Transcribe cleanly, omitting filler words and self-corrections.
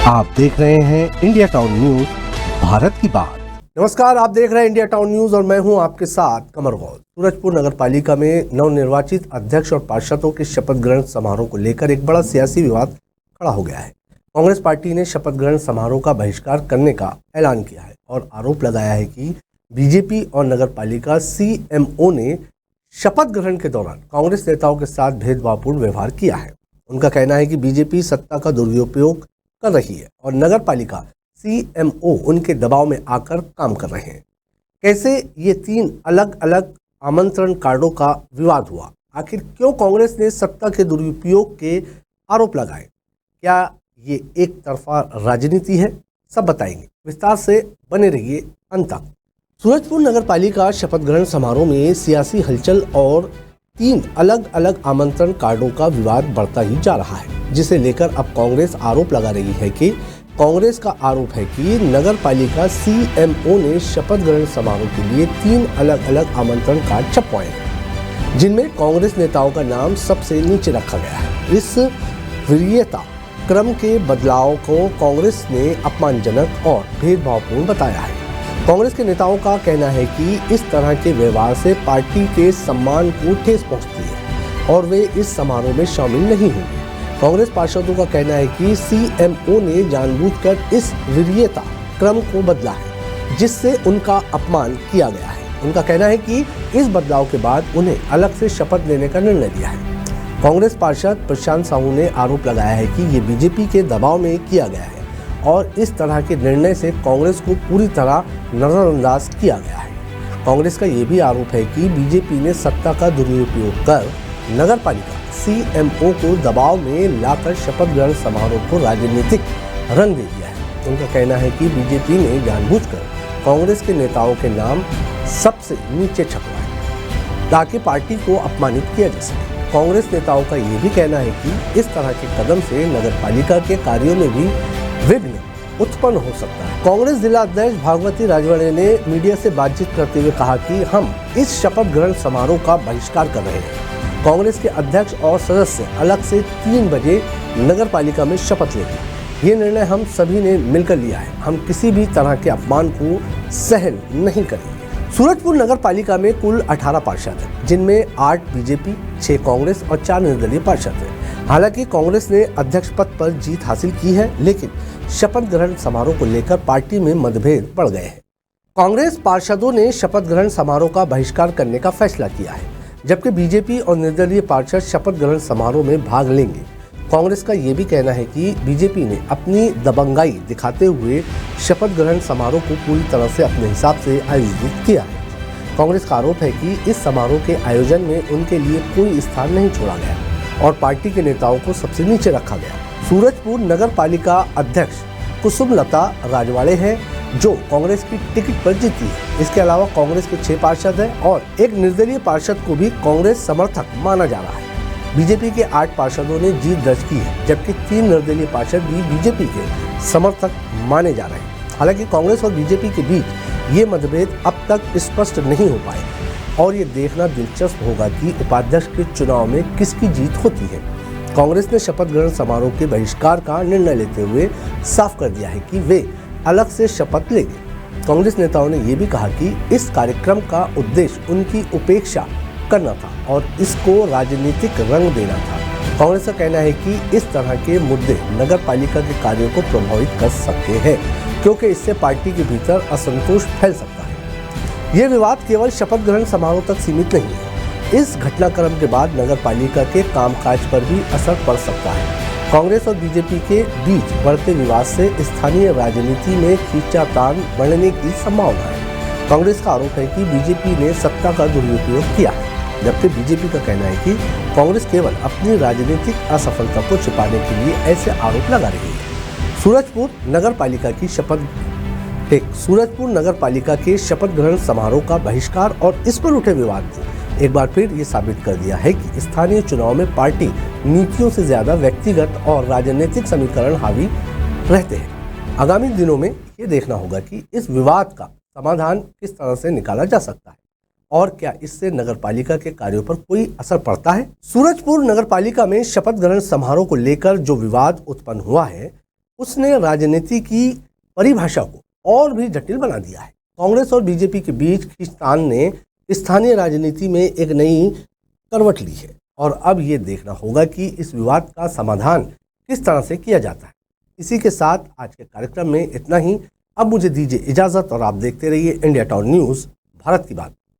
आप देख रहे हैं इंडिया टाउन न्यूज, भारत की बात। नमस्कार, आप देख रहे हैं इंडिया टाउन न्यूज और मैं हूं आपके साथ कमर गौर। सूरजपुर नगर पालिका में नवनिर्वाचित अध्यक्ष और पार्षदों के शपथ ग्रहण समारोह को लेकर एक बड़ा सियासी विवाद खड़ा हो गया है। कांग्रेस पार्टी ने शपथ ग्रहण समारोह का बहिष्कार करने का ऐलान किया है और आरोप लगाया है कि बीजेपी और नगर पालिका CMO ने शपथ ग्रहण के दौरान कांग्रेस नेताओं के साथ भेदभावपूर्ण व्यवहार किया है। उनका कहना है कि बीजेपी सत्ता का दुरुपयोग कर रही है और नगर पालिका CMO उनके दबाव में आकर काम कर रहे हैं। कैसे ये 3 अलग अलग आमंत्रण कार्डों का विवाद हुआ, आखिर क्यों कांग्रेस ने सत्ता के दुरुपयोग के आरोप लगाए, क्या ये एक तरफा राजनीति है, सब बताएंगे। विस्तार से बने रहिए अंत तक। सूरजपुर नगर पालिका शपथ ग्रहण समारोह में सियासी हलचल और 3 अलग अलग आमंत्रण कार्डों का विवाद बढ़ता ही जा रहा है, जिसे लेकर अब कांग्रेस आरोप लगा रही है कि कांग्रेस का आरोप है कि नगर पालिका CMO ने शपथ ग्रहण समारोह के लिए 3 अलग अलग आमंत्रण कार्ड छपवाए हैं, जिनमें कांग्रेस नेताओं का नाम सबसे नीचे रखा गया है। इस वरीयता क्रम के बदलाव को कांग्रेस ने अपमानजनक और भेदभावपूर्ण बताया है। कांग्रेस के नेताओं का कहना है कि इस तरह के व्यवहार से पार्टी के सम्मान को ठेस पहुंचती है और वे इस समारोह में शामिल नहीं होंगे। कांग्रेस पार्षदों का कहना है कि CMO ने जानबूझकर इस वरीयता क्रम को बदला है, जिससे उनका अपमान किया गया है। उनका कहना है कि इस बदलाव के बाद उन्हें अलग से शपथ लेने का निर्णय लिया है। कांग्रेस पार्षद प्रशांत साहू ने आरोप लगाया है कि ये बीजेपी के दबाव में किया गया है और इस तरह के निर्णय से कांग्रेस को पूरी तरह नजरअंदाज किया गया है। कांग्रेस का ये भी आरोप है कि बीजेपी ने सत्ता का दुरुपयोग कर नगर पालिका CMO को दबाव में लाकर शपथ ग्रहण समारोह को राजनीतिक रंग दे दिया है। उनका कहना है कि बीजेपी ने जानबूझकर कांग्रेस के नेताओं के नाम सबसे नीचे छपवाए ताकि पार्टी को अपमानित किया जा सके। कांग्रेस नेताओं का ये भी कहना है कि इस तरह के कदम से नगर पालिका के कार्यों में भी विघ्न उत्पन्न हो सकता है। कांग्रेस जिला अध्यक्ष भागवती राजवाड़े ने मीडिया से बातचीत करते हुए कहा कि हम इस शपथ ग्रहण समारोह का बहिष्कार कर रहे हैं। कांग्रेस के अध्यक्ष और सदस्य अलग से 3 बजे नगर पालिका में शपथ लेंगे। ये निर्णय हम सभी ने मिलकर लिया है। हम किसी भी तरह के अपमान को सहन नहीं करेंगे। सूरजपुर नगर पालिका में कुल 18 पार्षद हैं, जिनमें 8 बीजेपी, 6 कांग्रेस और 4 निर्दलीय पार्षद हैं। हालांकि कांग्रेस ने अध्यक्ष पद पर जीत हासिल की है, लेकिन शपथ ग्रहण समारोह को लेकर पार्टी में मतभेद बढ़ गए हैं। कांग्रेस पार्षदों ने शपथ ग्रहण समारोह का बहिष्कार करने का फैसला किया है, जबकि बीजेपी और निर्दलीय पार्षद शपथ ग्रहण समारोह में भाग लेंगे। कांग्रेस का ये भी कहना है कि बीजेपी ने अपनी दबंगाई दिखाते हुए शपथ ग्रहण समारोह को पूरी तरह से अपने हिसाब से आयोजित किया है। कांग्रेस का आरोप है कि इस समारोह के आयोजन में उनके लिए कोई स्थान नहीं छोड़ा गया और पार्टी के नेताओं को सबसे नीचे रखा गया। सूरजपुर नगर पालिका अध्यक्ष कुसुमलता राजवाड़े हैं, जो कांग्रेस की टिकट पर जीती है। इसके अलावा कांग्रेस के 6 पार्षद हैं और एक निर्दलीय पार्षद को भी कांग्रेस समर्थक माना जा रहा है। बीजेपी के 8 पार्षदों ने जीत दर्ज की है, जबकि 3 निर्दलीय पार्षद भी बीजेपी के समर्थक माने जा रहे हैं। हालांकि कांग्रेस और बीजेपी के बीच ये मतभेद अब तक स्पष्ट नहीं हो पाए और ये देखना दिलचस्प होगा कि उपाध्यक्ष के चुनाव में किसकी जीत होती है। कांग्रेस ने शपथ ग्रहण समारोह के बहिष्कार का निर्णय लेते हुए साफ कर दिया है कि वे अलग से शपथ लेंगे। कांग्रेस नेताओं ने यह भी कहा कि इस कार्यक्रम का उद्देश्य उनकी उपेक्षा करना था और इसको राजनीतिक रंग देना था। कांग्रेस का कहना है कि इस तरह के मुद्दे नगर पालिका के कार्यों को प्रभावित कर सकते हैं, क्योंकि इससे पार्टी के भीतर असंतोष फैल सकता है। ये विवाद केवल शपथ ग्रहण समारोह तक सीमित नहीं है। इस घटनाक्रम के बाद नगर पालिका के कामकाज पर भी असर पड़ सकता है। कांग्रेस और बीजेपी के बीच बढ़ते विवाद से स्थानीय राजनीति में खींचातान बढ़ने की संभावना है। कांग्रेस का आरोप है कि बीजेपी ने सत्ता का दुरुपयोग किया है, जबकि बीजेपी का कहना है कि कांग्रेस केवल अपनी राजनीतिक असफलता को छिपाने के लिए ऐसे आरोप लगा रही है। सूरजपुर नगर पालिका के शपथ ग्रहण समारोह का बहिष्कार और इस पर उठे विवाद ने एक बार फिर ये साबित कर दिया है कि स्थानीय चुनाव में पार्टी नीतियों से ज्यादा व्यक्तिगत और राजनीतिक समीकरण हावी रहते हैं। आगामी दिनों में ये देखना होगा कि इस विवाद का समाधान किस तरह से निकाला जा सकता है और क्या इससे नगर पालिका के कार्यों पर कोई असर पड़ता है। सूरजपुर नगर पालिका में शपथ ग्रहण समारोह को लेकर जो विवाद उत्पन्न हुआ है, उसने राजनीति की परिभाषा को और भी जटिल बना दिया है। कांग्रेस और बीजेपी के बीच खींचतान ने स्थानीय राजनीति में एक नई करवट ली है और अब ये देखना होगा कि इस विवाद का समाधान किस तरह से किया जाता है। इसी के साथ आज के कार्यक्रम में इतना ही। अब मुझे दीजिए इजाजत और आप देखते रहिए इंडिया टाउन न्यूज़, भारत की बात।